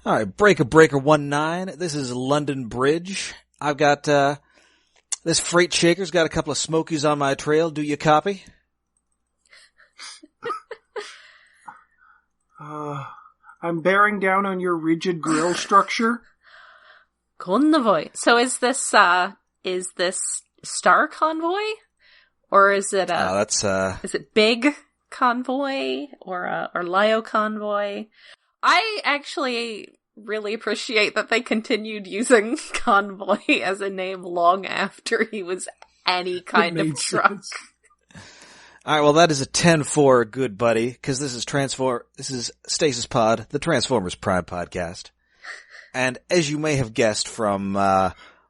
All right, Breaker 19. This is London Bridge. I've got, this freight shaker's got a couple of smokies on my trail. Do you copy? I'm bearing down on your rigid grill structure. Convoy. So is this Star Convoy? Or is it is it Big Convoy or Lio Convoy? I actually really appreciate that they continued using Convoy as a name long after he was any kind of truck. Sense. All right, well, that is a 10-4, good buddy, because this is Stasis Pod, the Transformers Prime podcast. And as you may have guessed from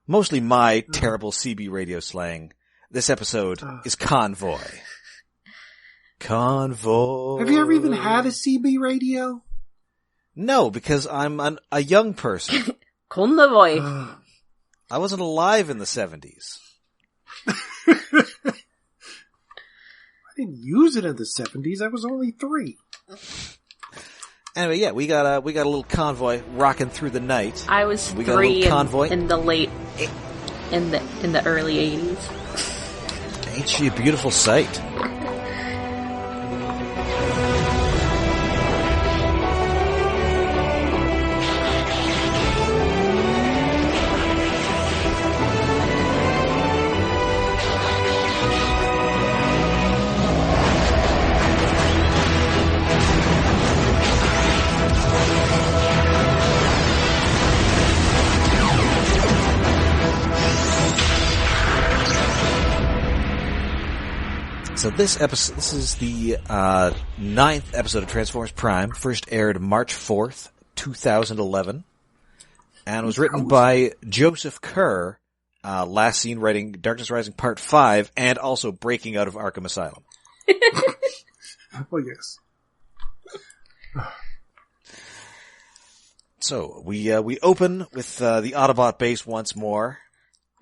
mostly my terrible CB radio slang, this episode is Convoy. Convoy. Have you ever even had a CB radio? No, because I'm a young person. Convoy. I wasn't alive in the 70s. I didn't use it in the 70s. I was only 3. Anyway, yeah, we got a little convoy rocking through the night. I was we 3 convoy. in the early 80s. Ain't she a beautiful sight? So this is the 9th episode of Transformers Prime. First aired March 4th, 2011. And was written by Joseph Kerr, last seen writing Darkness Rising Part 5, and also Breaking Out of Arkham Asylum. Well, yes. So, we open with the Autobot base once more.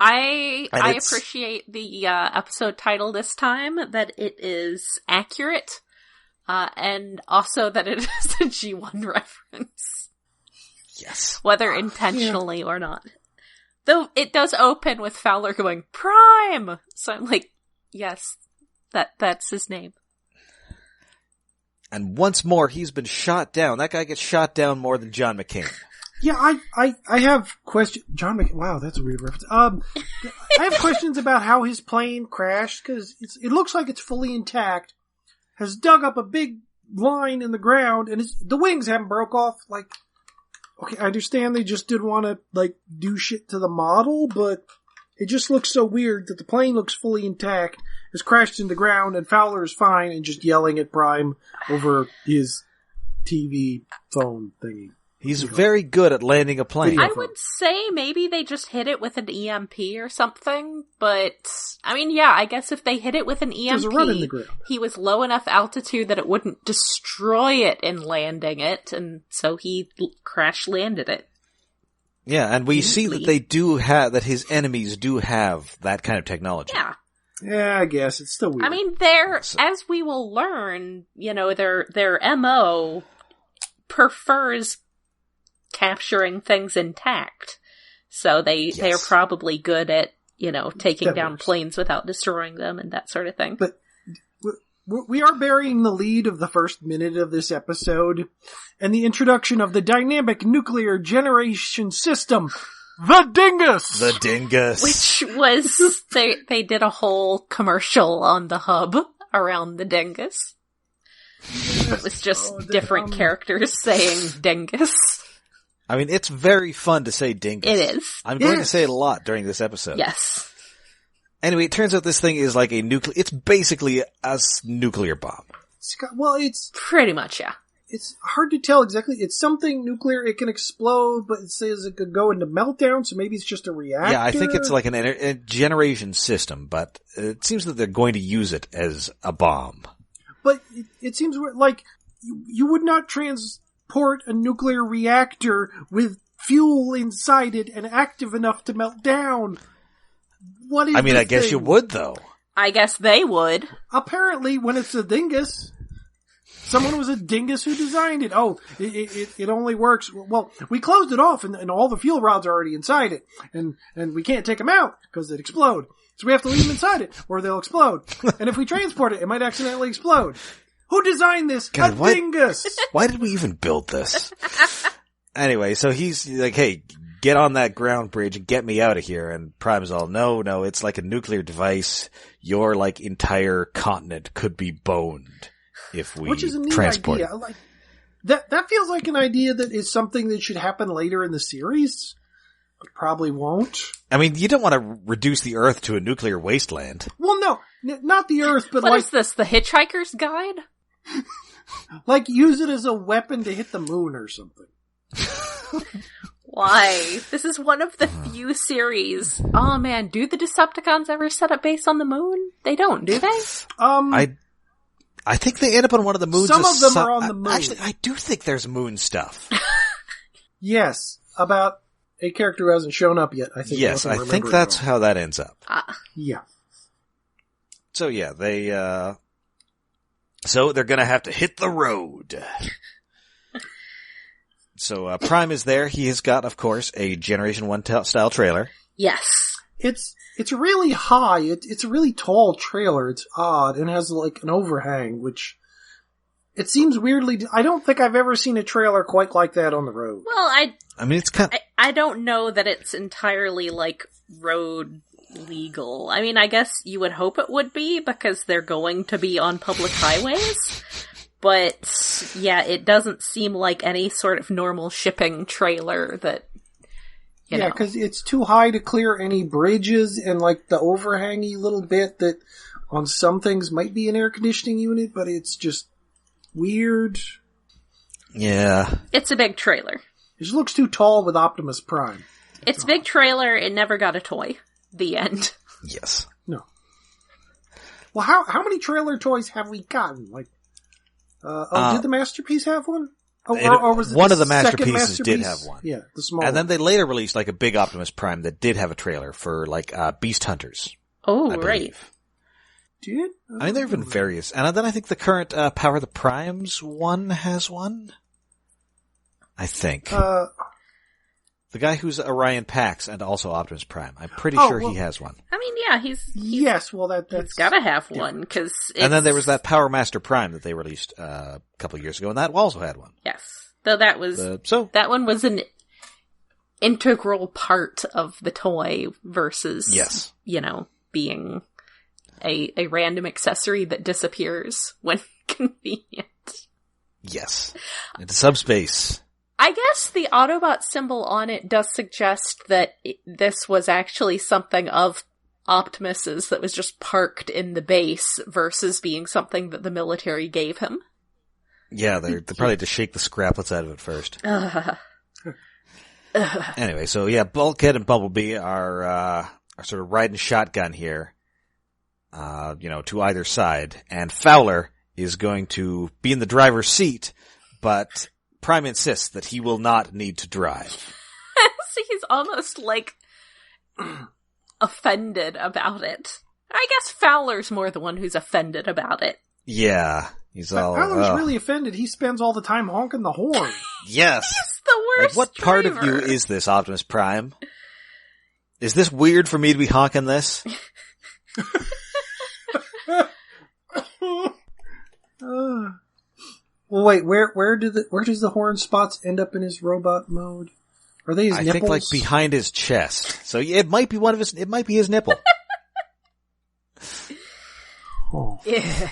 I appreciate the episode title this time, that it is accurate, and also that it is a G1 reference. Yes. Whether intentionally or not. Though it does open with Fowler going, Prime! So I'm like, yes, that's his name. And once more, he's been shot down. That guy gets shot down more than John McCain. Yeah, I have questions. John Mc... Wow, that's a weird reference. I have questions about how his plane crashed, because it looks like it's fully intact, has dug up a big line in the ground, and the wings haven't broke off. Like, okay, I understand they just didn't want to, like, do shit to the model, but it just looks so weird that the plane looks fully intact, has crashed into the ground, and Fowler is fine and just yelling at Prime over his TV phone thingy. He's very good at landing a plane. I would say maybe they just hit it with an EMP or something, but, I mean, yeah, I guess if they hit it with an EMP, There's a run in the ground. He was low enough altitude that it wouldn't destroy it in landing it, and so he crash-landed it. Yeah, and we see that that his enemies do have that kind of technology. Yeah. Yeah, I guess. It's still weird. I mean, as we will learn, their MO prefers capturing things intact. So they are probably good at, taking down planes without destroying them and that sort of thing. But we are burying the lead of the first minute of this episode and the introduction of the dynamic nuclear generation system, the D.I.N.G.U.S. The D.I.N.G.U.S. Which was, they did a whole commercial on the hub around the D.I.N.G.U.S. It was just different characters saying D.I.N.G.U.S. I mean, it's very fun to say D.I.N.G.U.S. It is. I'm going to say it a lot during this episode. Yes. Anyway, it turns out this thing is like it's basically a nuclear bomb. Well, it's... Pretty much, yeah. It's hard to tell exactly. It's something nuclear. It can explode, but it says it could go into meltdown, so maybe it's just a reactor. Yeah, I think it's like a generation system, but it seems that they're going to use it as a bomb. But it seems like you would not transport a nuclear reactor with fuel inside it and active enough to melt down. What is I guess you would, though. I guess they would. Apparently, when it's a D.I.N.G.U.S. Someone was a dingus who designed it. Oh, it only works. Well, we closed it off and all the fuel rods are already inside it. And we can't take them out because they'd explode. So we have to leave them inside it or they'll explode. And if we transport it, it might accidentally explode. Who designed this? God, a dingus! Why did we even build this? Anyway, so he's like, hey, get on that ground bridge and get me out of here. And Prime's all, no, it's like a nuclear device. Your, like, entire continent could be boned if we Which is a neat transport idea. Like, that feels like an idea that is something that should happen later in the series. But probably won't. I mean, you don't want to reduce the Earth to a nuclear wasteland. Well, no, not the Earth, but what is this, the Hitchhiker's Guide? Like, use it as a weapon to hit the moon or something. Why? This is one of the few series. Oh man, do the Decepticons ever set up base on the moon? They don't, do they? I think they end up on one of the moons. Some of them are on the moon. Actually, I do think there's moon stuff. Yes, about a character who hasn't shown up yet. I think. Yes, I think that's how that ends up. Yeah. So yeah, they're gonna have to hit the road. So, Prime is there. He has got, of course, a Generation 1 style trailer. Yes. It's really high. It's a really tall trailer. It's odd and has like an overhang, which it seems weirdly. I don't think I've ever seen a trailer quite like that on the road. Well, I mean, it's kind of... I don't know that it's entirely like road legal. I mean, I guess you would hope it would be because they're going to be on public highways. But, yeah, it doesn't seem like any sort of normal shipping trailer that, you know. Yeah, because it's too high to clear any bridges and, like, the overhangy little bit that on some things might be an air conditioning unit, but it's just weird. Yeah. It's a big trailer. It just looks too tall with Optimus Prime. It's a big trailer, it never got a toy. The end. Yes. No. Well, how many trailer toys have we gotten? Like, did the Masterpiece have one? Or was it one of the Masterpieces did have one. Yeah, the small And then they later released like a big Optimus Prime that did have a trailer for like Beast Hunters. Oh, right. Did? I mean, there have been various. And then I think the current Power of the Primes one has one. I think. The guy who's Orion Pax and also Optimus Prime. I'm pretty sure he has one. I mean, yeah, he's yes, well, that's gotta have one, because And then there was that Power Master Prime that they released a couple of years ago, and that also had one. Yes. Though that was, that one was an integral part of the toy versus, being a random accessory that disappears when convenient. Yes. Into subspace. I guess the Autobot symbol on it does suggest that this was actually something of Optimus's that was just parked in the base versus being something that the military gave him. Yeah, they probably had to shake the scraplets out of it first. Anyway, so yeah, Bulkhead and Bumblebee are sort of riding shotgun here, to either side, and Fowler is going to be in the driver's seat, but Prime insists that he will not need to drive. So he's almost like offended about it. I guess Fowler's more the one who's offended about it. Yeah. He's all, Fowler's really offended. He spends all the time honking the horn. Yes. He's the worst what driver. Part of you is this, Optimus Prime? Is this weird for me to be honking this? Well, wait, where does the horn spots end up in his robot mode? Are they his nipples? I think like behind his chest. So it might be it might be his nipple. Oh. Yeah.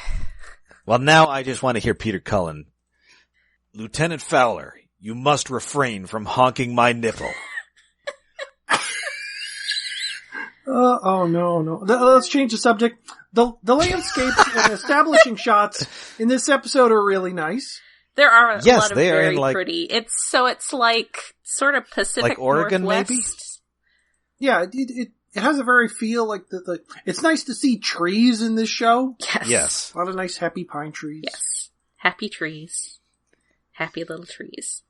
Well, now I just want to hear Peter Cullen. Lieutenant Fowler, you must refrain from honking my nipple. No. Let's change the subject. The landscapes and establishing shots in this episode are really nice. There are a lot of they very are pretty. It's like sort of Pacific like Oregon, Northwest. maybe? Yeah, it has a very feel like it's nice to see trees in this show. Yes. A lot of nice happy pine trees. Yes. Happy trees. Happy little trees.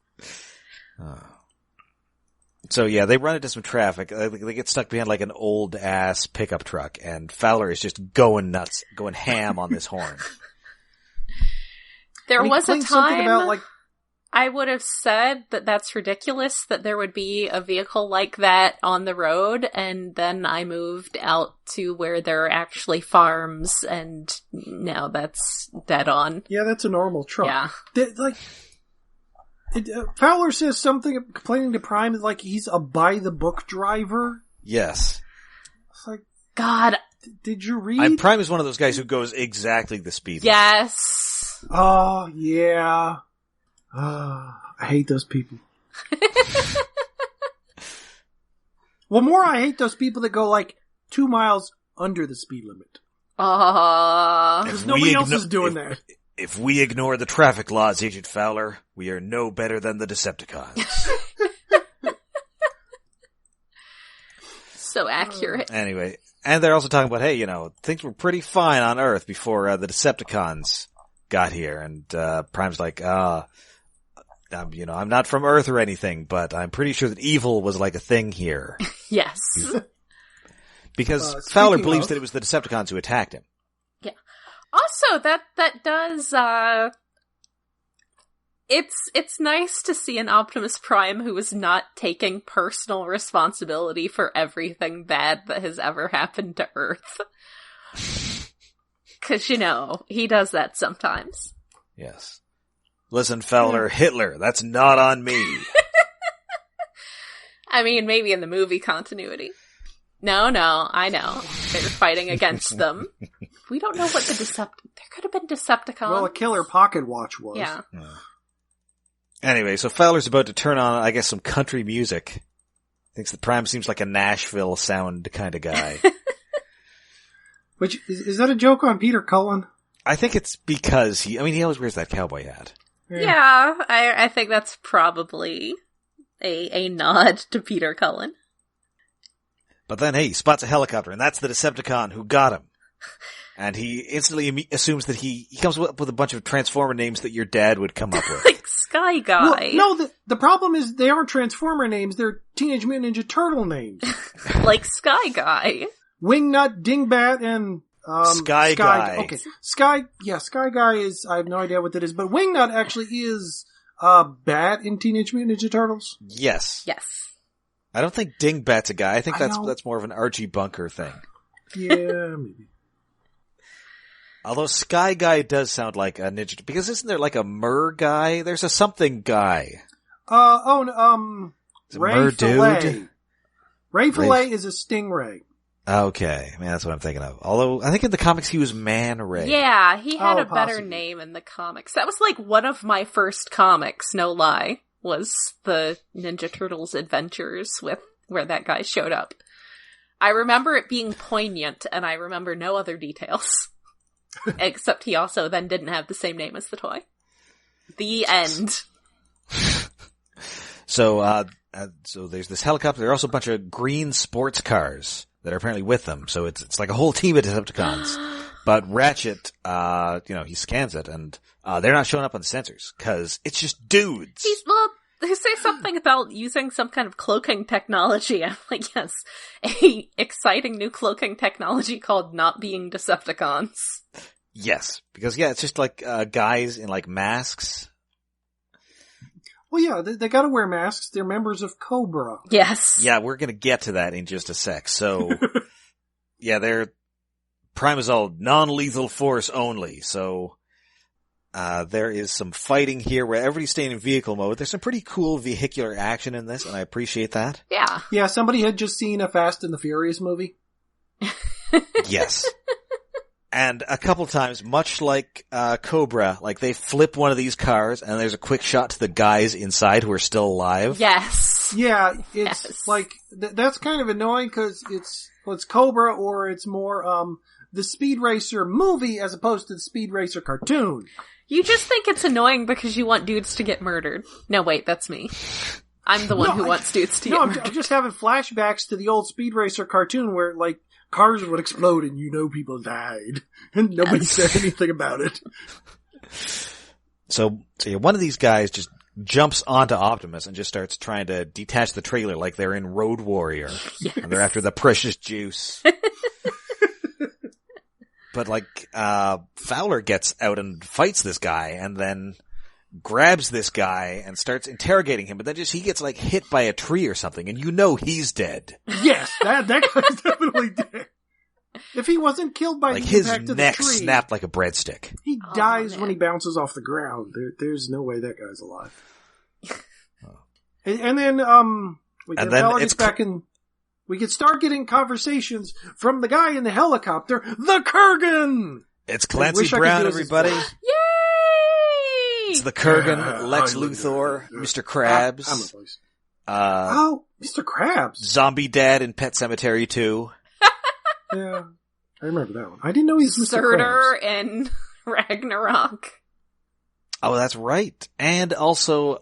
So yeah, they run into some traffic. They get stuck behind like an old ass pickup truck, and Fowler is just going nuts, going ham on this horn. There was a time about, like, I would have said that that's ridiculous that there would be a vehicle like that on the road, and then I moved out to where there are actually farms, and now that's dead on. Yeah, that's a normal truck. Yeah. Fowler says something complaining to Prime is like he's a by-the-book driver. Yes. It's like, God. Did you read? Prime is one of those guys who goes exactly the speed limit. Yes. Oh, yeah. I hate those people. Well, more I hate those people that go like 2 miles under the speed limit. Because nobody else is doing that. If we ignore the traffic laws, Agent Fowler, we are no better than the Decepticons. So accurate. Anyway, and they're also talking about, hey, things were pretty fine on Earth before the Decepticons got here. And Prime's like, I'm not from Earth or anything, but I'm pretty sure that evil was like a thing here. Yes. Because Fowler believes that it was the Decepticons who attacked him. Yeah. Also, that does, it's nice to see an Optimus Prime who is not taking personal responsibility for everything bad that has ever happened to Earth. 'Cause, he does that sometimes. Yes. Listen, Fowler, Hitler, that's not on me. I mean, maybe in the movie continuity. No, I know. They're fighting against them. We don't know what there could have been Decepticons. Well, a killer pocket watch was. Yeah. Anyway, so Fowler's about to turn on, I guess, some country music. Thinks that Prime seems like a Nashville sound kind of guy. Which, is that a joke on Peter Cullen? I think it's because he always wears that cowboy hat. Yeah, I think that's probably a nod to Peter Cullen. But then, hey, he spots a helicopter, and that's the Decepticon who got him. And he instantly assumes that he comes up with a bunch of Transformer names that your dad would come up with. Like Sky Guy. Well, no, the problem is they aren't Transformer names, they're Teenage Mutant Ninja Turtle names. Like Sky Guy. Wingnut, Dingbat, and Sky Guy. Okay, Sky Guy is, I have no idea what that is, but Wingnut actually is Bat in Teenage Mutant Ninja Turtles. Yes. I don't think Dingbat's a guy. I think that's more of an Archie Bunker thing. Yeah, maybe. Although Sky Guy does sound like a ninja, because isn't there like a Mur guy? There's a something guy. Ray Fillet. Ray Fillet is a stingray. Okay, man, that's what I'm thinking of. Although, I think in the comics he was Man Ray. Yeah, he had a better name in the comics. That was like one of my first comics, no lie, was the Ninja Turtles Adventures with where that guy showed up. I remember it being poignant, and I remember no other details. Except he also then didn't have the same name as the toy. The end. So there's this helicopter. There are also a bunch of green sports cars that are apparently with them. So it's like a whole team of Decepticons. But Ratchet, he scans it, and they're not showing up on the sensors, because it's just dudes. They say something about using some kind of cloaking technology. I'm like, yes, a exciting new cloaking technology called not being Decepticons. Yes, because it's just like guys in like masks. Well, yeah, they gotta wear masks. They're members of Cobra. Yes. Yeah, we're gonna get to that in just a sec. So, yeah, Prime is all non-lethal force only, so there is some fighting here where everybody's staying in vehicle mode. There's some pretty cool vehicular action in this, and I appreciate that. Yeah. Yeah, somebody had just seen a Fast and the Furious movie. Yes. And a couple times, much like Cobra, like they flip one of these cars, and there's a quick shot to the guys inside who are still alive. Yes. Yeah, it's like, that's kind of annoying, because it's Cobra, or it's more, the Speed Racer movie as opposed to the Speed Racer cartoon. You just think it's annoying because you want dudes to get murdered. No, wait, that's me. I'm the one who wants dudes to get murdered. I'm just having flashbacks to the old Speed Racer cartoon where, like, cars would explode and people died. And nobody said anything about it. So one of these guys just jumps onto Optimus and just starts trying to detach the trailer like they're in Road Warrior. Yes. And they're after the precious juice. but Fowler gets out and fights this guy and then grabs this guy and starts interrogating him, but then he gets hit by a tree or something, and he's dead. Yes, that guy's definitely dead. If he wasn't killed by the impact of the tree, his neck snapped like a breadstick. He dies when he bounces off the ground. There's no way that guy's alive. and then Fowler gets back in. We can start getting conversations from the guy in the helicopter, the Kurgan. It's Clancy Brown, everybody. Yay! It's the Kurgan, Lex Luthor, Mr. Krabs. Mr. Krabs. Zombie Dad in Pet Sematary 2. Yeah, I remember that one. I didn't know he was Mr. Surtur Krabs. in Ragnarok. Oh, that's right. And also,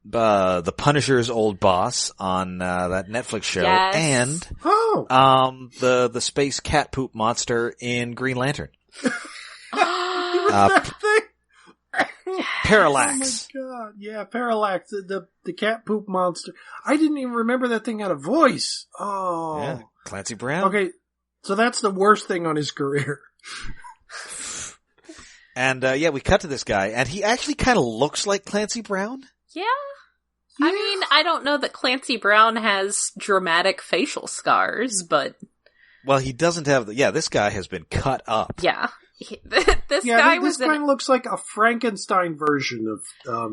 the Punisher's old boss on, that Netflix show. Yes. And, the space cat poop monster in Green Lantern. that thing? Parallax. Oh my god. Yeah, Parallax, the cat poop monster. I didn't even remember that thing had a voice. Oh. Yeah, Clancy Brown. Okay, so that's the worst thing on his career. And, we cut to this guy, and he actually kind of looks like Clancy Brown. Yeah. I mean, I don't know that Clancy Brown has dramatic facial scars, but... Well, he doesn't have this guy has been cut up. Yeah. This guy kind of looks like a Frankenstein version of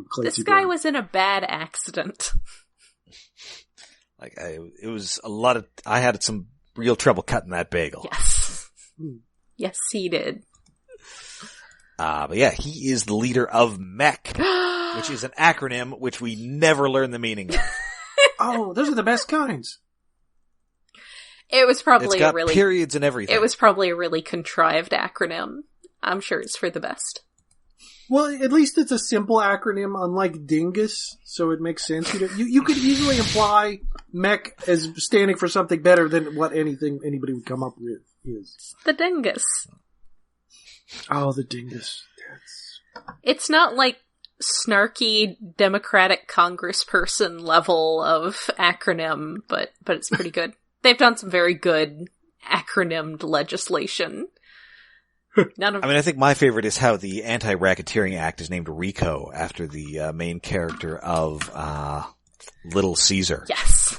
Clancy Brown. Brown. Was in a bad accident. It was a lot of... I had some real trouble cutting that bagel. Yes. Yes, he did. But yeah, he is the leader of MECH, which is an acronym which we never learn the meaning of. Oh, those are the best kinds. It was probably it's got periods and everything. It was probably a really contrived acronym. I'm sure it's for the best. Well, at least it's a simple acronym, unlike D.I.N.G.U.S, so it makes sense. You could easily imply MECH as standing for something better than what anybody would come up with is. The D.I.N.G.U.S. Oh, the D.I.N.G.U.S. It's not like snarky Democratic congressperson level of acronym, but it's pretty good. They've done some very good acronymed legislation. I think my favorite is how the Anti-Racketeering Act is named RICO after the main character of Little Caesar. Yes.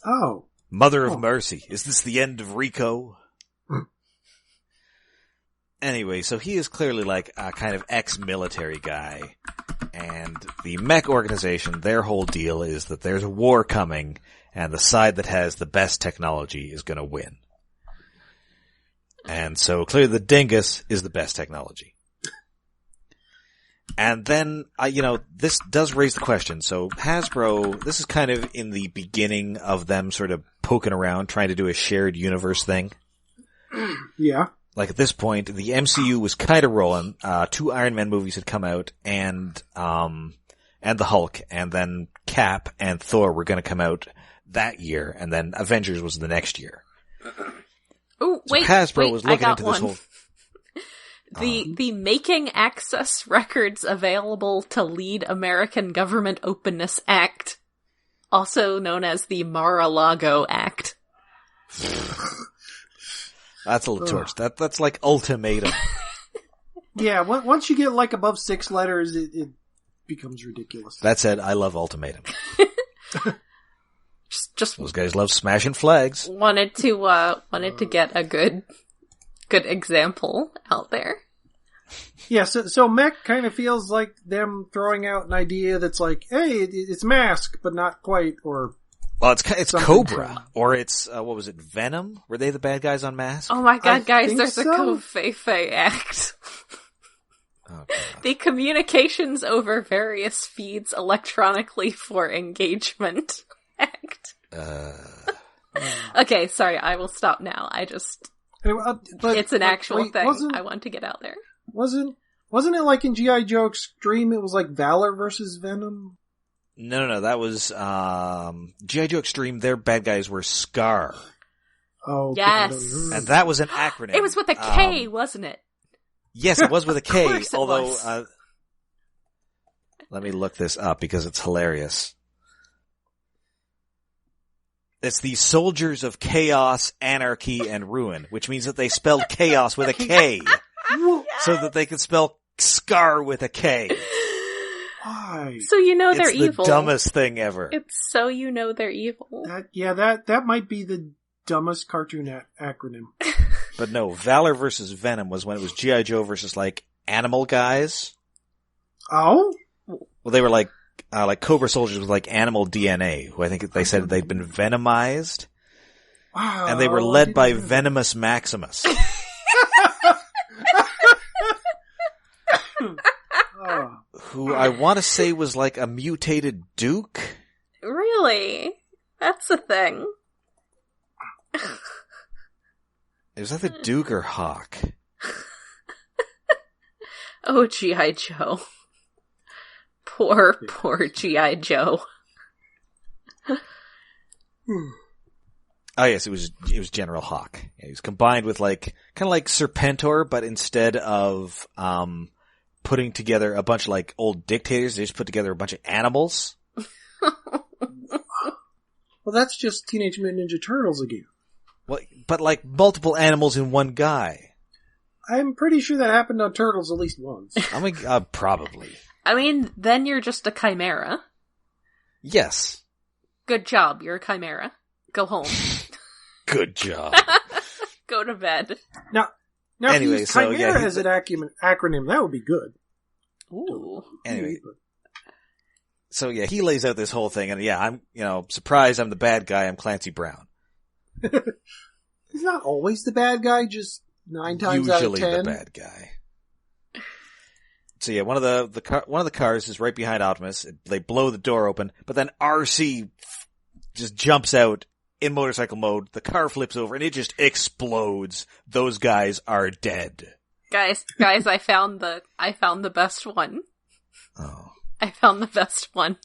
Oh. Mother of Mercy. Is this the end of RICO? Anyway, so he is clearly like a kind of ex-military guy. And the MECH organization, their whole deal is that there's a war coming, and the side that has the best technology is going to win. And so clearly the D.I.N.G.U.S is the best technology. And then, this does raise the question. So Hasbro, this is kind of in the beginning of them sort of poking around, trying to do a shared universe thing. Yeah. Like at this point, the MCU was kind of rolling. 2 Iron Man movies had come out, and the Hulk, and then Cap and Thor were going to come out that year, and then Avengers was the next year. Oh, wait, Hasbro was looking into this whole. The Making Access Records Available to Lead American Government Openness Act, also known as the Mar-a-Lago Act. That's a little torch. That's like ultimatum. Yeah, once you get above 6 letters, it becomes ridiculous. That said, I love ultimatum. Just those guys love smashing flags. Wanted to get a good example out there. Yeah, so MECH kind of feels like them throwing out an idea that's like, hey, it's Mask, but not quite, or... Well, it's Cobra, or it's, what was it, Venom? Were they the bad guys on Mask? Oh my god, guys, there's a Covfefe Act. Oh, the Communications over Various Feeds Electronically for Engagement Act. Okay, sorry, I will stop now. It's an actual thing I want to get out there. Wasn't it like in G.I. Joe Extreme, it was like Valor versus Venom? No, that was, G.I. Joe Extreme, their bad guys were Scar. Oh, okay. Yes. And that was an acronym. It was with a K, wasn't it? Yes, it was with a K, although, let me look this up because it's hilarious. It's the Soldiers of Chaos, Anarchy, and Ruin, which means that they spelled chaos with a K. So that they can spell Scar with a K. Why? So they're evil. It's the dumbest thing ever. It's so they're evil. That might be the dumbest cartoon acronym. But no, Valor versus Venom was when it was G.I. Joe versus, like, animal guys. Oh? Well, they were like Cobra soldiers with, like, animal DNA, who I think they said they'd been venomized. Wow. And they were led by Venomous Maximus. Who I want to say was like a mutated Duke. Really? That's a thing. Is that the Duke or Hawk? Oh, G.I. Joe. Poor G.I. Joe. Oh yes, it was General Hawk. Yeah, he was combined with kind of like Serpentor, but instead of putting together a bunch of like old dictators, they just put together a bunch of animals. Well, that's just Teenage Mutant Ninja Turtles again. Well, but like multiple animals in one guy. I'm pretty sure that happened on Turtles at least once. I mean, probably. I mean, then you're just a chimera. Yes. Good job, you're a chimera. Go home. Good job. Go to bed. Now anyway, if you use chimera as an acronym, that would be good. Ooh. Anyway. So yeah, he lays out this whole thing, and yeah, I'm, surprised I'm the bad guy, I'm Clancy Brown. He's not always the bad guy, just 9 times out of 10. Usually the bad guy. So yeah, one of the cars is right behind Optimus. They blow the door open, but then RC just jumps out in motorcycle mode. The car flips over and it just explodes. Those guys are dead. Guys, I found the best one. Oh. I found the best one.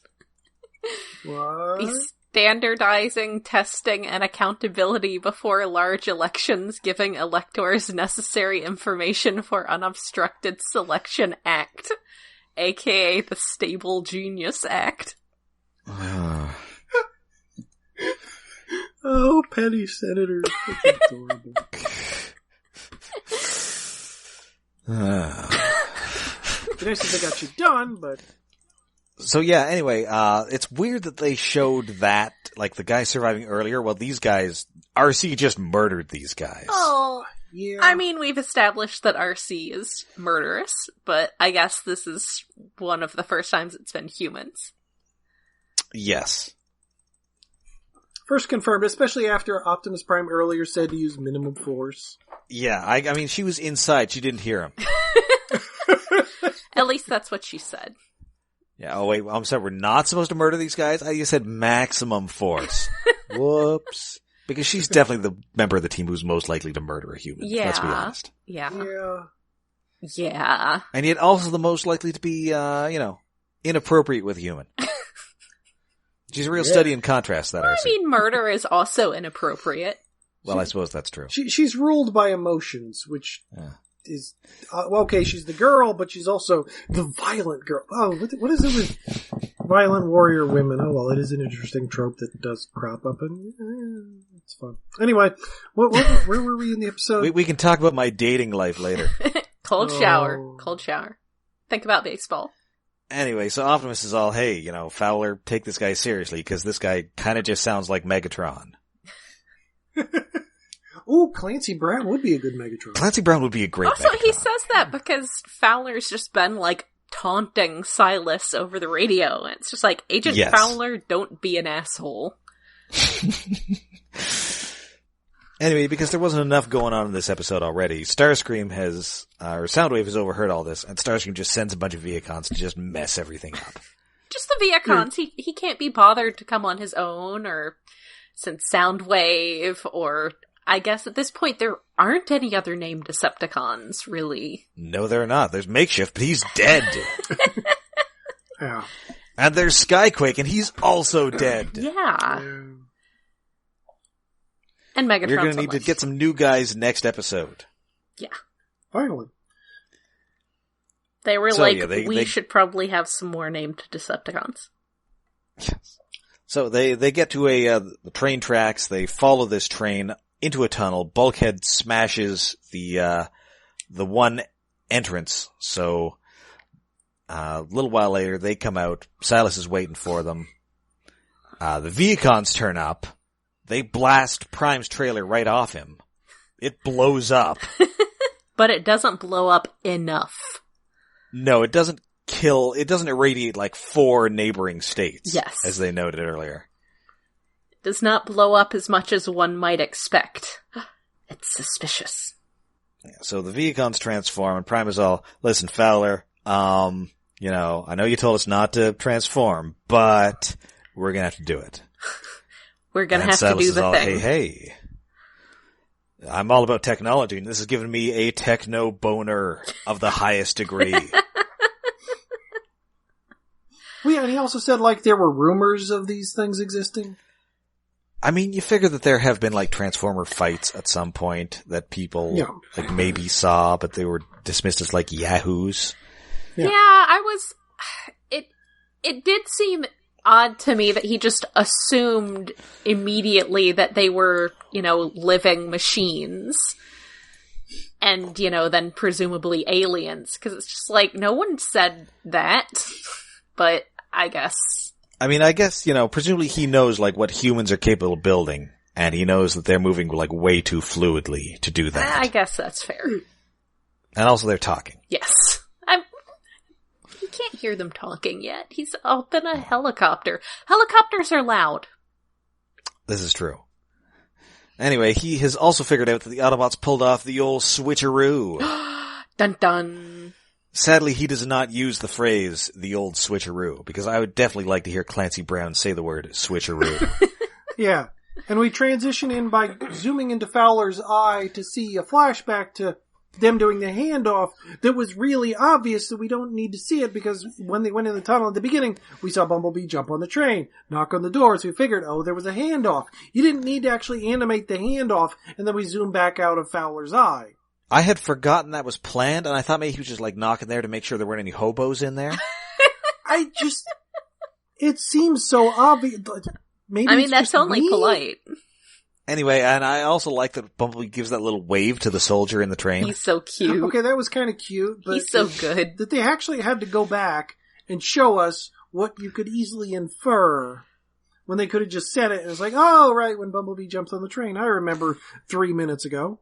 What? He's standardizing, testing, and accountability before large elections, giving electors necessary information for unobstructed selection act, aka the Stable Genius Act. Oh, petty senators. That's adorable. It's nice that they got you done, but... So yeah, anyway, it's weird that they showed that, like, the guy surviving earlier. Well, these guys, RC just murdered these guys. Oh, yeah. I mean, we've established that RC is murderous, but I guess this is one of the first times it's been humans. Yes. First confirmed, especially after Optimus Prime earlier said to use minimum force. Yeah, I mean, she was inside. She didn't hear him. At least that's what she said. Yeah, oh wait, I'm sorry, we're not supposed to murder these guys? I just said maximum force. Whoops. Because she's definitely the member of the team who's most likely to murder a human. Yeah. Let's be honest. Yeah. Yeah. And yet also the most likely to be, inappropriate with a human. She's a real study in contrast, that I mean, murder is also inappropriate. Well, I suppose that's true. She's ruled by emotions, which is... okay, she's the girl, but she's also the violent girl. Oh, what is it with violent warrior women? Oh, well, it is an interesting trope that does crop up, and it's fun. Anyway, where were we in the episode? We can talk about my dating life later. Cold shower. Think about baseball. Anyway, so Optimus is all, hey, Fowler, take this guy seriously, because this guy kind of just sounds like Megatron. Oh, Clancy Brown would be a good Megatron. Clancy Brown would be a great Also, Megatron. he says that because Fowler's just been, taunting Silas over the radio. And it's just like, Agent Fowler, don't be an asshole. Anyway, because there wasn't enough going on in this episode already, Starscream has, or Soundwave has overheard all this, and Starscream just sends a bunch of Viacons to just mess everything up. Just the Viacons. He can't be bothered to come on his own, or send Soundwave, or... I guess at this point there aren't any other named Decepticons, really. No, there are not. There's Makeshift, but he's dead. Yeah. And there's Skyquake, and he's also dead. Yeah. And Megatron's You're going to need to get some new guys next episode. Yeah. Finally. They were we should probably have some more named Decepticons. Yes. So they get to the train tracks, they follow this train into a tunnel, Bulkhead smashes the one entrance, so a little while later they come out, Silas is waiting for them, the Vehicons turn up, they blast Prime's trailer right off him. It blows up. But it doesn't blow up enough. No, it doesn't irradiate like 4 neighboring states. Yes. As they noted earlier. It does not blow up as much as one might expect. It's suspicious. Yeah, so the Vehicons transform and Prime is all, listen, Fowler, I know you told us not to transform, but we're gonna have to do it. We're gonna have to do the thing. Hey. I'm all about technology, and this has given me a techno boner of the highest degree. Well, yeah, and he also said, like, there were rumors of these things existing. I mean, you figure that there have been, like, Transformer fights at some point that people, like, maybe saw, but they were dismissed as, like, yahoos. Yeah, it did seem odd to me that he just assumed immediately that they were, living machines. And, then presumably aliens. Because it's just like, no one said that. But I guess, presumably he knows, like, what humans are capable of building. And he knows that they're moving, like, way too fluidly to do that. I guess that's fair. And also they're talking. Yes. You can't hear them talking yet. He's up in a helicopter. Helicopters are loud. This is true. Anyway, he has also figured out that the Autobots pulled off the old switcheroo. Dun dun. Sadly, he does not use the phrase, the old switcheroo, because I would definitely like to hear Clancy Brown say the word switcheroo. Yeah. And we transition in by zooming into Fowler's eye to see a flashback to them doing the handoff that was really obvious that we don't need to see it because when they went in the tunnel at the beginning, we saw Bumblebee jump on the train, knock on the door, so we figured, there was a handoff. You didn't need to actually animate the handoff, and then we zoom back out of Fowler's eye. I had forgotten that was planned, and I thought maybe he was just like knocking there to make sure there weren't any hobos in there. It seems so obvious. Maybe that's only polite. Anyway, and I also like that Bumblebee gives that little wave to the soldier in the train. He's so cute. Okay, that was kind of cute. But he's so good. That they actually had to go back and show us what you could easily infer when they could have just said it. And it's like, oh, right, when Bumblebee jumps on the train. I remember 3 minutes ago.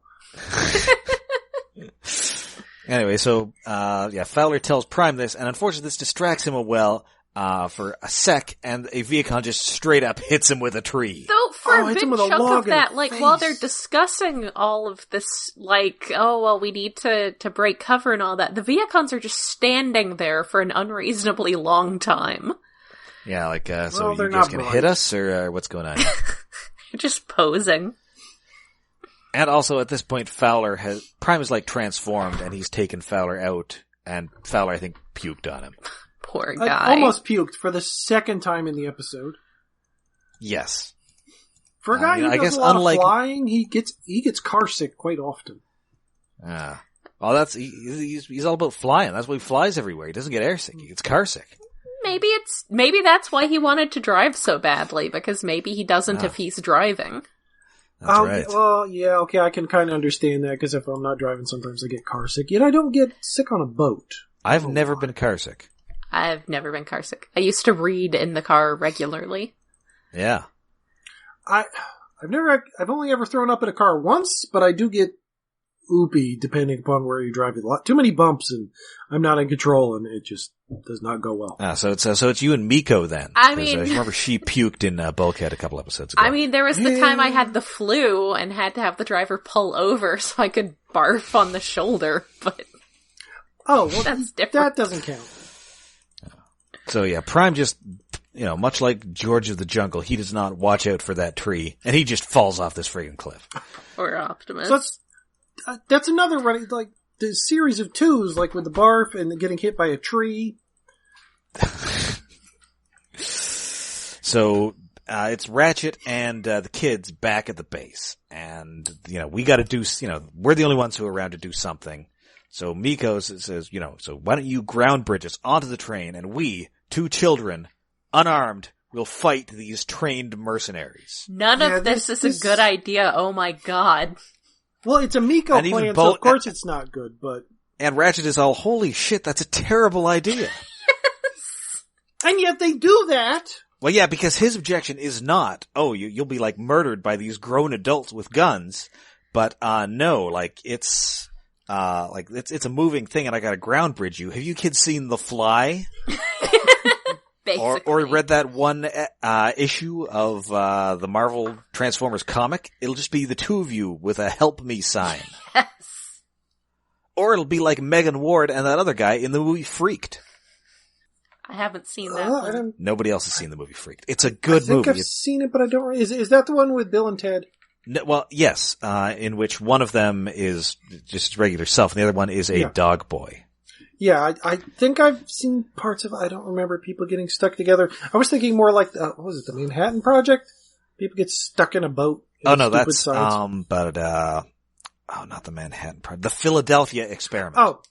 Anyway, so, Fowler tells Prime this, and unfortunately this distracts him for a sec, and a Vehicon just straight up hits him with a tree. Though for a big chunk of that, while they're discussing all of this, we need to break cover and all that, the Vehicons are just standing there for an unreasonably long time. Yeah, so you guys gonna hit us, or what's going on? They're just posing. And also, at this point, Prime is, transformed, and he's taken Fowler out, and Fowler, I think, puked on him. Poor guy. I almost puked for the second time in the episode. Yes. For a guy who does a lot of flying, he gets car sick quite often. Well, he's all about flying. That's why he flies everywhere. He doesn't get airsick. He gets car sick. Maybe that's why he wanted to drive so badly, because maybe he doesn't if he's driving. That's right. Well, yeah, okay, I can kind of understand that, because if I'm not driving, sometimes I get car sick. Yet I don't get sick on a boat. I've never been car sick. I've never been car sick. I used to read in the car regularly. Yeah. I've only ever thrown up in a car once, but I do get oopy depending upon where you drive. A lot too many bumps, and I'm not in control, and it just does not go well. So it's you and Miko then. I mean, I remember she puked in Bulkhead a couple episodes ago. I mean, there was the time I had the flu and had to have the driver pull over so I could barf on the shoulder, but that's different. That doesn't count. So yeah, Prime just, much like George of the Jungle, he does not watch out for that tree, and he just falls off this friggin' cliff. Or Optimus. So that's another running, the series of twos, with the barf and getting hit by a tree. So, it's Ratchet and the kids back at the base, and, we gotta do, we're the only ones who are around to do something. So Miko says, so why don't you ground bridge us onto the train, and we, 2 children, unarmed, will fight these trained mercenaries. None of this is a good idea, oh my god. Well, it's a MECO plan, so of course it's not good, but... And Ratchet is all, holy shit, that's a terrible idea. Yes! And yet they do that! Well, yeah, because his objection is not, oh, you'll be, like, murdered by these grown adults with guns, but, no, like, it's a moving thing and I gotta ground bridge you. Have you kids seen The Fly? Or read that one issue of the Marvel Transformers comic? It'll just be the two of you with a help me sign. Yes. Or it'll be like Megan Ward and that other guy in the movie Freaked. I haven't seen that one. Nobody else has seen the movie Freaked. It's a good movie. I think I've seen it, but I don't... Is that the one with Bill and Ted? No, well, yes, in which one of them is just regular self and the other one is a dog boy. Yeah, I think I've seen parts of it. I don't remember people getting stuck together. I was thinking more like, what was it, the Manhattan Project? People get stuck in a boat. Oh no, that's, not the Manhattan Project. The Philadelphia Experiment. Oh,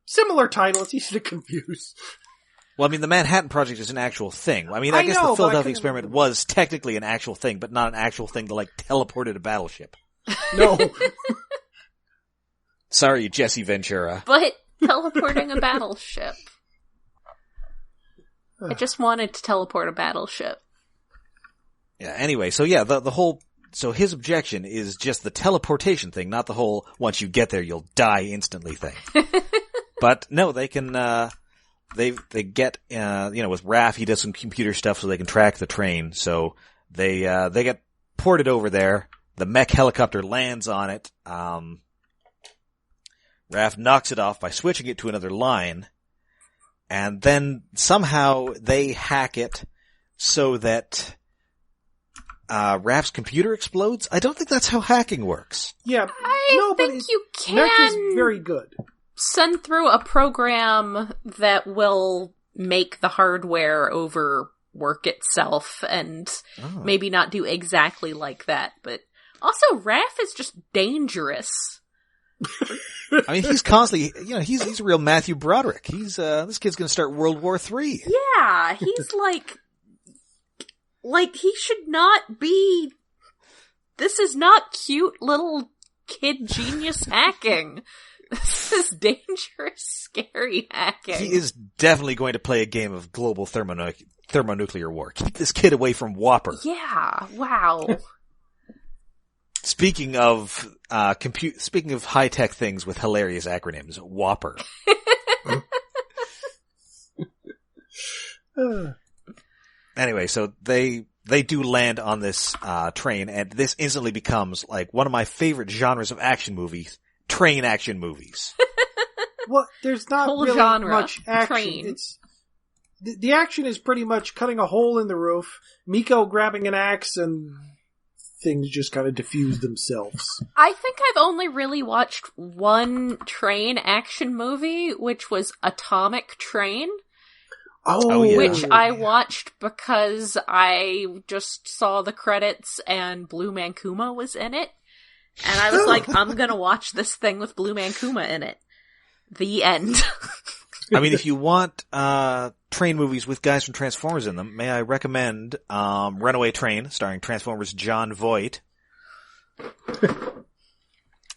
similar title. It's easy to confuse. Well, I mean, the Manhattan Project is an actual thing. I mean, I guess the Philadelphia Experiment was technically an actual thing, but not an actual thing to, like, teleported a battleship. No. Sorry, Jesse Ventura. But teleporting a battleship. I just wanted to teleport a battleship. Yeah, anyway, so yeah, the whole, so his objection is just the teleportation thing, not the whole, once you get there, you'll die instantly thing. But no, they can, they get, with Raph, he does some computer stuff so they can track the train, so they get ported over there, the mech helicopter lands on it, Raph knocks it off by switching it to another line, and then somehow they hack it so that Raph's computer explodes? I don't think that's how hacking works. Yeah, I think you can. MECH is very good. Send through a program that will make the hardware overwork itself and maybe not do exactly like that. But also, Raph is just dangerous. I mean, he's constantly, he's a real Matthew Broderick. He's, this kid's gonna start World War III. Yeah, he's like he should not be, this is not cute little kid genius hacking. This is dangerous, scary hacking. He is definitely going to play a game of global thermonuclear war. Keep this kid away from Whopper. Yeah, wow. Speaking of speaking of high-tech things with hilarious acronyms, Whopper. Anyway, so they do land on this train, and this instantly becomes like one of my favorite genres of action movies, train action movies. Well, there's not whole really genre, much action. train. It's the action is pretty much cutting a hole in the roof, MECO grabbing an axe, and things just kind of diffuse themselves. I think I've only really watched one train action movie, which was Atomic Train. Oh, yeah. Which I watched because I just saw the credits and Blue Man Kuma was in it. And I was like, I'm gonna watch this thing with Blue Man Kuma in it. The end. I mean, if you want train movies with guys from Transformers in them, may I recommend Runaway Train, starring Transformers John Voight,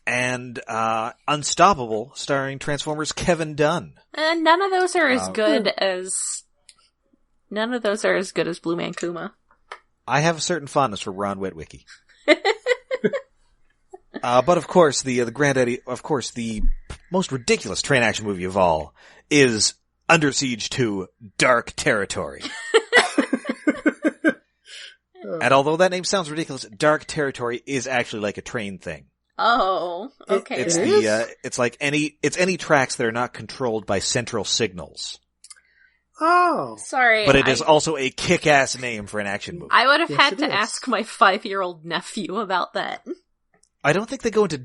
and Unstoppable, starring Transformers Kevin Dunn. And none of those are as good as Blue Man Kuma. I have a certain fondness for Ron Witwicky. But of course, the most ridiculous train action movie of all is Under Siege 2: Dark Territory. And although that name sounds ridiculous, Dark Territory is actually like a train thing. Oh, okay. It's any tracks that are not controlled by central signals. Oh. Sorry. But it is also a kick-ass name for an action movie. I would have had to ask my 5-year-old nephew about that. I don't think they go into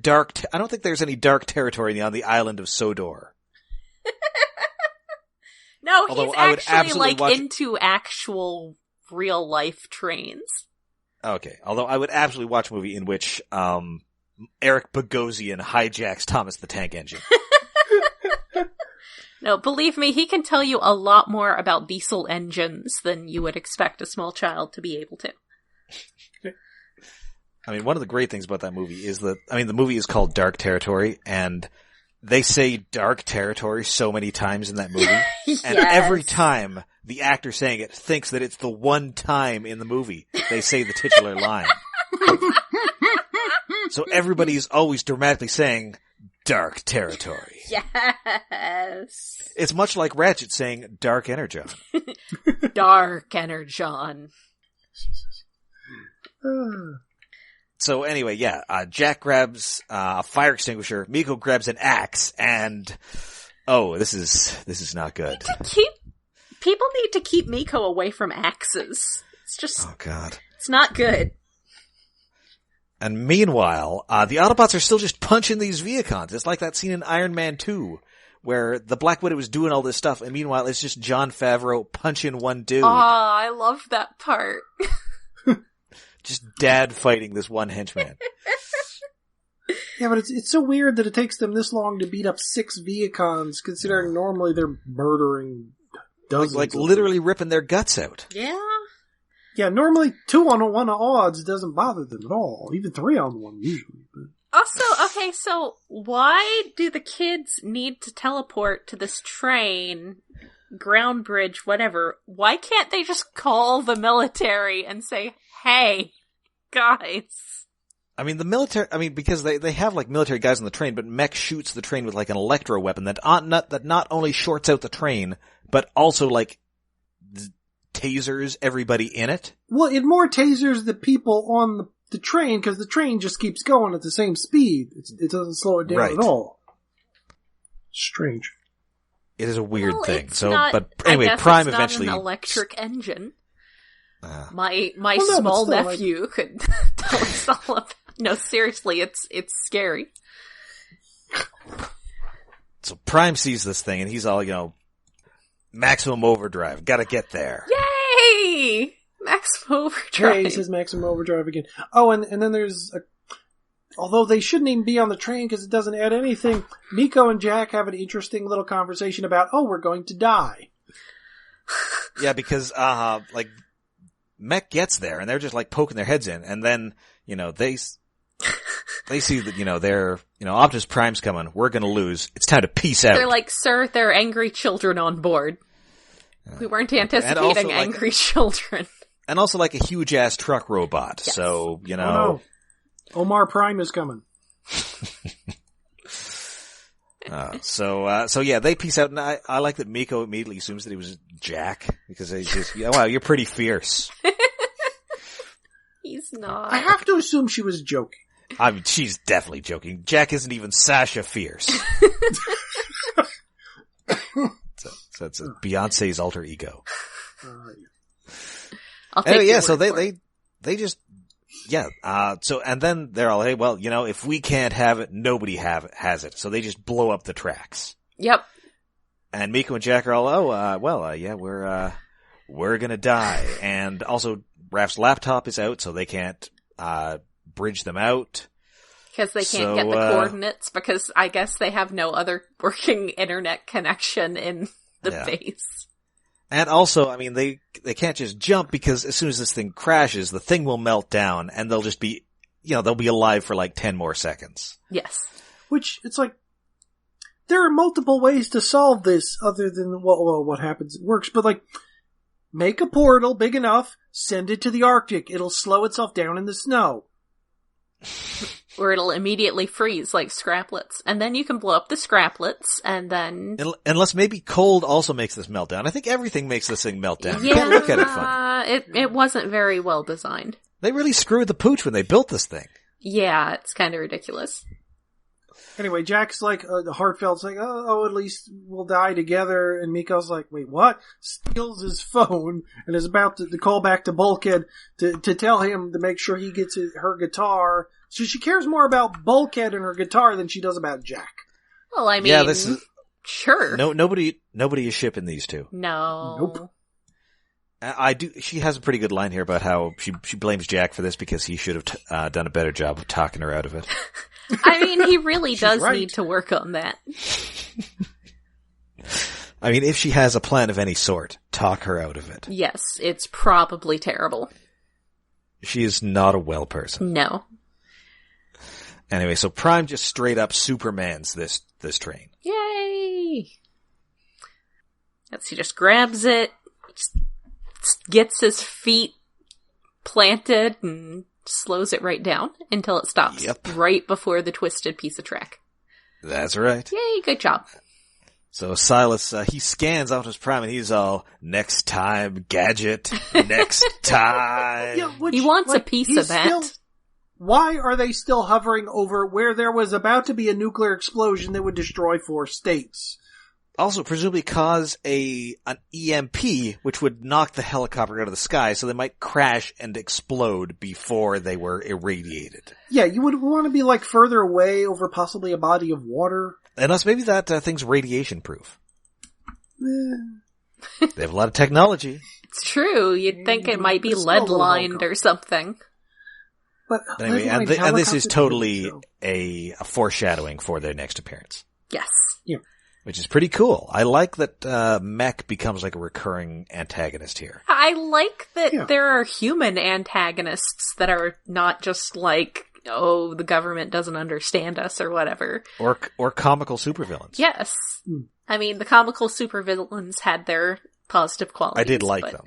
I don't think there's any dark territory on the island of Sodor. No, he's actually into actual real life trains. Okay. Although I would absolutely watch a movie in which, Eric Bogosian hijacks Thomas the Tank Engine. No, believe me, he can tell you a lot more about diesel engines than you would expect a small child to be able to. I mean, one of the great things about that movie is that, the movie is called Dark Territory, and they say Dark Territory so many times in that movie. Yes. And every time the actor saying it thinks that it's the one time in the movie they say the titular line. So everybody's always dramatically saying Dark Territory. Yes. It's much like Ratchet saying Dark Energon. Dark Energon. So anyway, Jack grabs a fire extinguisher, Miko grabs an axe, and this is not good. People need to keep Miko away from axes. It's just, oh god, it's not good. And meanwhile, the Autobots are still just punching these Vehicons. It's like that scene in Iron Man 2, where the Black Widow was doing all this stuff, and meanwhile it's just Jon Favreau punching one dude. I love that part. Just dad fighting this one henchman. Yeah, but it's so weird that it takes them this long to beat up 6 Vehicons, considering normally they're murdering dozens. Like literally ripping their guts out. Yeah. Yeah, normally 2-on-1 odds doesn't bother them at all. Even 3-on-1 usually. But. Also, okay, so why do the kids need to teleport to this train, ground bridge, whatever? Why can't they just call the military and say, hey, guys? I mean, the military, because they have like military guys on the train, but MECH shoots the train with like an electro weapon that not only shorts out the train, but also like tasers everybody in it. Well, it more tasers the people on the train, because the train just keeps going at the same speed. It doesn't slow it down at all. Strange. It is a weird thing. So, not, but anyway, Prime it's eventually. Not an electric engine. My small nephew could tell us all about. No, seriously, it's scary. So Prime sees this thing and he's all, maximum overdrive. Gotta get there. Yay! Maximum overdrive. Yay, he says maximum overdrive again. Oh, and then there's although they shouldn't even be on the train because it doesn't add anything, Miko and Jack have an interesting little conversation about, we're going to die. Yeah, because, MECH gets there and they're just like poking their heads in, and then, they see that, they're, Optimus Prime's coming, we're gonna lose, it's time to peace out. They're like, sir, there are angry children on board. We weren't anticipating angry children. And also like a huge ass truck robot, yes. So, Oh no. Omar Prime is coming. So yeah, they peace out, and I like that Miko immediately assumes that he was Jack, because he's just, wow, you're pretty fierce. He's not. I have to assume she was joking. I mean, she's definitely joking. Jack isn't even Sasha fierce. So it's Beyonce's alter ego. Anyway, yeah, so they just, yeah, so, and then they're all, hey, well, if we can't have it, nobody has it. So they just blow up the tracks. Yep. And Miko and Jack are all, yeah, we're gonna die. And also, Raph's laptop is out, so they can't, bridge them out. Because they can't get the coordinates, because I guess they have no other working internet connection in the base. And also, I mean, they can't just jump, because as soon as this thing crashes, the thing will melt down, and they'll just be, they'll be alive for like 10 more seconds. Yes. Which, it's like, there are multiple ways to solve this, other than, what happens, it works, but like, make a portal big enough, send it to the Arctic, it'll slow itself down in the snow. Or it'll immediately freeze like scraplets. And then you can blow up the scraplets, and then... Unless maybe cold also makes this melt down. I think everything makes this thing melt down. Yeah, you can't look at it funny. It wasn't very well designed. They really screwed the pooch when they built this thing. Yeah, it's kind of ridiculous. Anyway, Jack's like, heartfelt's like, at least we'll die together. And Miko's like, wait, what? Steals his phone and is about to call back to Bulkhead to tell him to make sure he gets her guitar. So she cares more about Bulkhead and her guitar than she does about Jack. Well, I mean, yeah, this is, sure. Nobody is shipping these two. No. Nope. She has a pretty good line here about how she blames Jack for this because he should have done a better job of talking her out of it. I mean, he really does need to work on that. I mean, if she has a plan of any sort, talk her out of it. Yes, it's probably terrible. She is not a well person. No. Anyway, so Prime just straight up Supermans this train. Yay! He just grabs it, gets his feet planted, and slows it right down until it stops right before the twisted piece of track. That's right. Yay, good job. So Silas, he scans Optimus Prime and he's all, next time, Gadget, next time. Yeah, he wants a piece of that. Why are they still hovering over where there was about to be a nuclear explosion that would destroy 4 states? Also, presumably cause an EMP, which would knock the helicopter out of the sky, so they might crash and explode before they were irradiated. Yeah, you would want to be, like, further away over possibly a body of water. Unless maybe that thing's radiation-proof. They have a lot of technology. It's true. You'd think it might be lead-lined or something. But anyway, and this is totally a foreshadowing for their next appearance. Yes. Yeah. Which is pretty cool. I like that MECH becomes like a recurring antagonist here. I like that there are human antagonists that are not just like, oh, the government doesn't understand us or whatever. Or comical supervillains. Yes. I mean, the comical supervillains had their positive qualities. I did like them.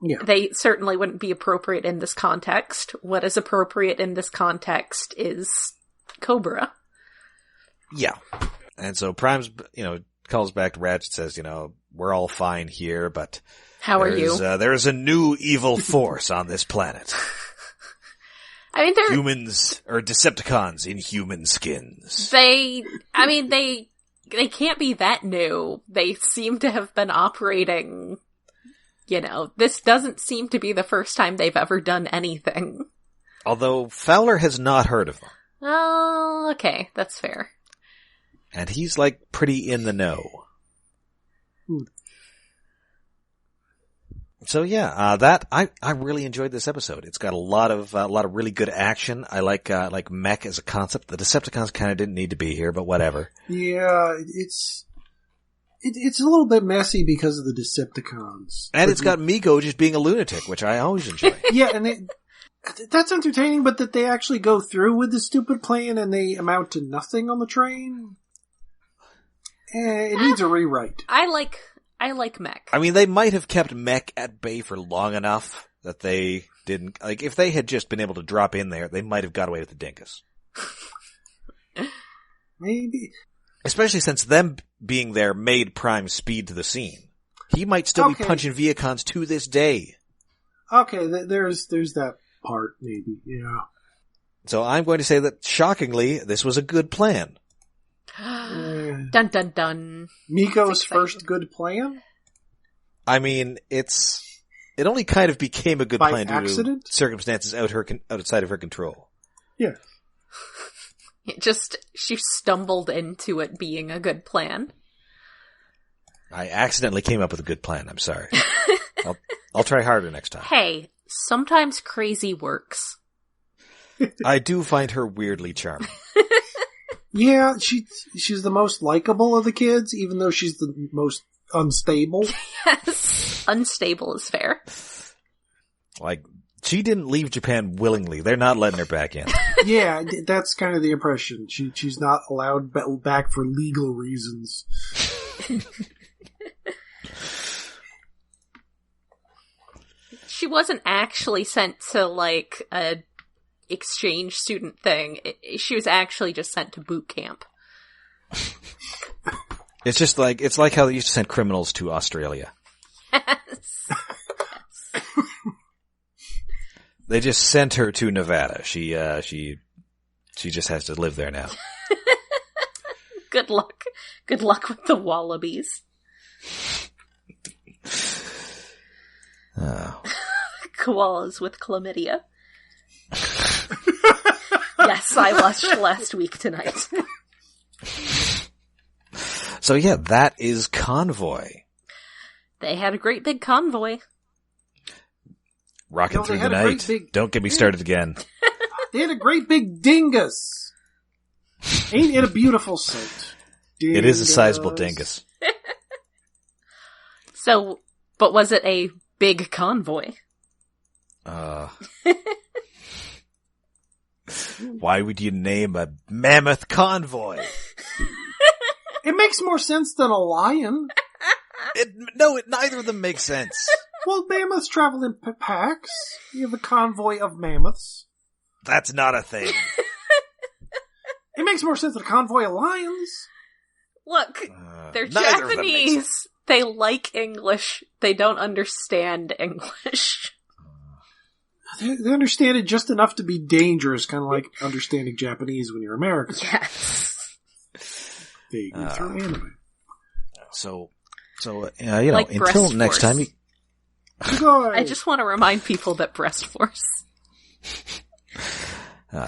Yeah. They certainly wouldn't be appropriate in this context. What is appropriate in this context is Cobra. Yeah. And so Prime's, calls back to Ratchet, says, we're all fine here, but how are you? There's a new evil force on this planet. I mean, they're humans or Decepticons in human skins. They can't be that new. They seem to have been operating. This doesn't seem to be the first time they've ever done anything. Although Fowler has not heard of them. Oh, okay, that's fair. And he's like pretty in the know. So yeah, I really enjoyed this episode. It's got a lot of really good action. I like MECH as a concept. The Decepticons kind of didn't need to be here, but whatever. Yeah, it's a little bit messy because of the Decepticons. And it's got Mego just being a lunatic, which I always enjoy. Yeah, and that's entertaining, but that they actually go through with the stupid plan and they amount to nothing on the train. It needs a rewrite. I like MECH. I mean, they might have kept MECH at bay for long enough that they didn't, if they had just been able to drop in there, they might have got away with the dingus. Maybe. Especially since them being there made Prime speed to the scene. He might still be punching Viacons to this day. Okay, there's that part, maybe, yeah. So I'm going to say that, shockingly, this was a good plan. Dun dun dun. Miko's first good plan? I mean, it only kind of became a good plan due to circumstances outside of her control. Yeah. She stumbled into it being a good plan. I accidentally came up with a good plan, I'm sorry. I'll try harder next time. Hey, sometimes crazy works. I do find her weirdly charming. Yeah, she's the most likable of the kids, even though she's the most unstable. Yes, unstable is fair. She didn't leave Japan willingly. They're not letting her back in. Yeah, that's kind of the impression. She's not allowed back for legal reasons. She wasn't actually sent to, a exchange student thing. She was actually just sent to boot camp. It's like how they used to send criminals to Australia. Yes. They just sent her to Nevada. She just has to live there now. Good luck. Good luck with the wallabies. Oh. Koalas with chlamydia. Yes, I watched last week tonight. So yeah, that is Convoy. They had a great big convoy. Rocking through the night. Don't get me started again. They had a great big dingus. Ain't it a beautiful sight? Dingus. It is a sizable dingus. So, but was it a big convoy? Why would you name a mammoth convoy? It makes more sense than a lion. Neither of them makes sense. Well, mammoths travel in packs. You have a convoy of mammoths. That's not a thing. It makes more sense than a convoy of lions. Look, they're Japanese. They like English. They don't understand English. They understand it just enough to be dangerous, kind of like understanding Japanese when you're American. Yes. Vaguely through anime. So like until next time you... I just want to remind people that breast force.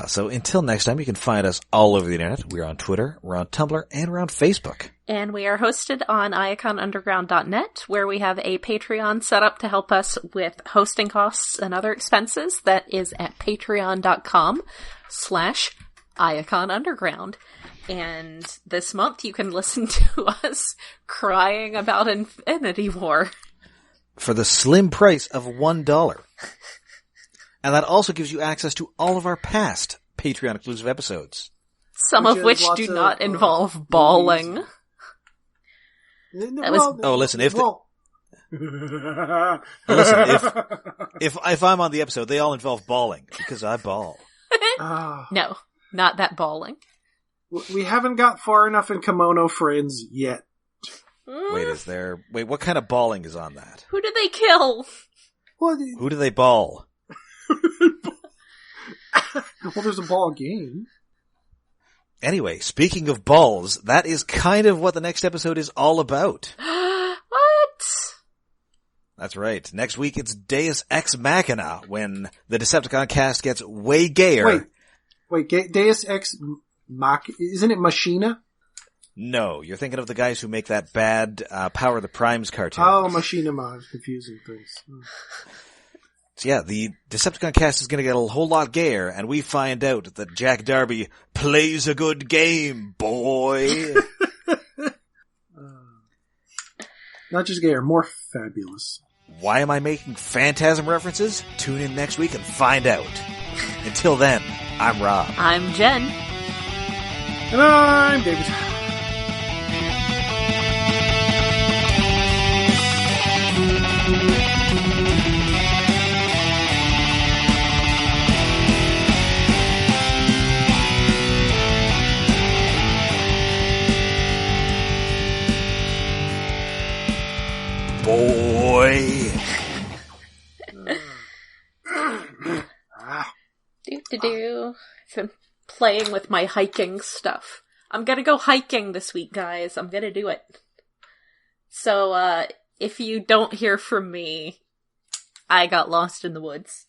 So until next time, you can find us all over the internet. We're on Twitter, we're on Tumblr, and we're on Facebook. And we are hosted on iaconunderground.net, where we have a Patreon set up to help us with hosting costs and other expenses. That is at patreon.com/iaconunderground. And this month you can listen to us crying about Infinity War. For the slim price of $1. And that also gives you access to all of our past Patreon-exclusive episodes. Some of which do not involve bawling. Listen, if I'm on the episode, they all involve bawling, because I bawl. No, not that bawling. We haven't got far enough in Kimono Friends yet. Wait, what kind of bawling is on that? Who do they kill? Who do they bawl? Well, there's a ball game. Anyway, speaking of balls, that is kind of what the next episode is all about. What? That's right. Next week it's Deus Ex Machina, when the Decepticon cast gets way gayer. Wait, Deus Ex Machina? Isn't it Machina? No, you're thinking of the guys who make that bad Power of the Primes cartoon. Oh, Machinima. Confusing things. So yeah, the Decepticon cast is going to get a whole lot gayer, and we find out that Jack Darby plays a good game, boy. Not just gayer, more fabulous. Why am I making Phantasm references? Tune in next week and find out. Until then, I'm Rob. I'm Jen. And I'm David. Boy. I've been playing with my hiking stuff. I'm gonna go hiking this week, guys. I'm gonna do it. So, if you don't hear from me, I got lost in the woods.